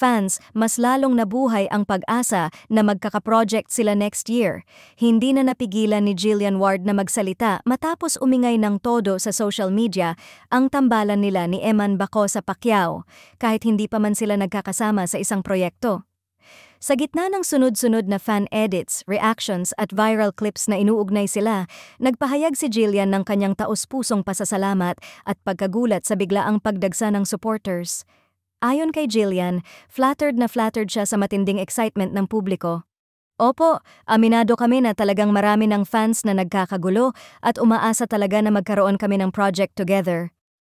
fans, mas lalong nabuhay ang pag-asa na magkaka-project sila next year. Hindi na napigilan ni Jillian Ward na magsalita matapos umingay ng todo sa social media ang tambalan nila ni Eman Baco sa Pacquiao, kahit hindi pa man sila nagkakasama sa isang proyekto. Sa gitna ng sunod-sunod na fan edits, reactions at viral clips na inuugnay sila, nagpahayag si Jillian ng kanyang taus-pusong pasasalamat at pagkagulat sa biglaang pagdagsa ng supporters. Ayon kay Jillian, flattered siya sa matinding excitement ng publiko. Opo, aminado kami na talagang marami ng fans na nagkakagulo at umaasa talaga na magkaroon kami ng project together.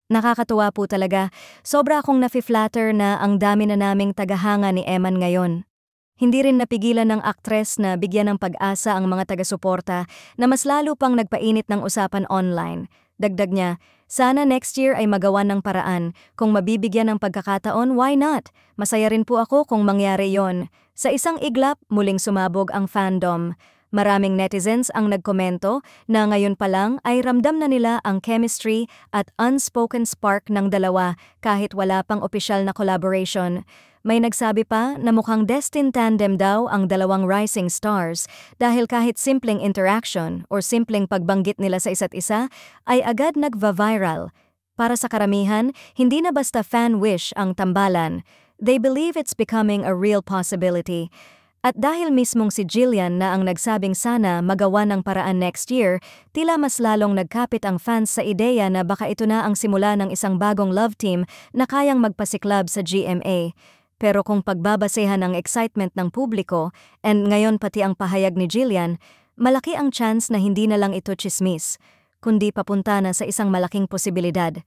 Nakakatuwa po talaga, sobra akong nafi-flatter na ang dami na naming tagahanga ni Eman ngayon. Hindi rin napigilan ng aktres na bigyan ng pag-asa ang mga taga-suporta na mas lalo pang nagpainit ng usapan online. Dagdag niya, sana next year ay magawan ng paraan. Kung mabibigyan ng pagkakataon, why not? Masaya rin po ako kung mangyari yon. Sa isang iglap, muling sumabog ang fandom. Maraming netizens ang nagkomento na ngayon pa lang ay ramdam na nila ang chemistry at unspoken spark ng dalawa kahit wala pang opisyal na collaboration. May nagsabi pa na mukhang destined tandem daw ang dalawang rising stars dahil kahit simpleng interaction or simpleng pagbanggit nila sa isa't isa ay agad nagva-viral. Para sa karamihan, hindi na basta fan wish ang tambalan. They believe it's becoming a real possibility. At dahil mismong si Jillian na ang nagsabing sana magawa ng paraan next year, tila mas lalong nagkapit ang fans sa ideya na baka ito na ang simula ng isang bagong love team na kayang magpasiklab sa GMA. Pero kung pagbabasehan ang excitement ng publiko, and ngayon pati ang pahayag ni Jillian, malaki ang chance na hindi na lang ito tsismis, kundi papunta na sa isang malaking posibilidad.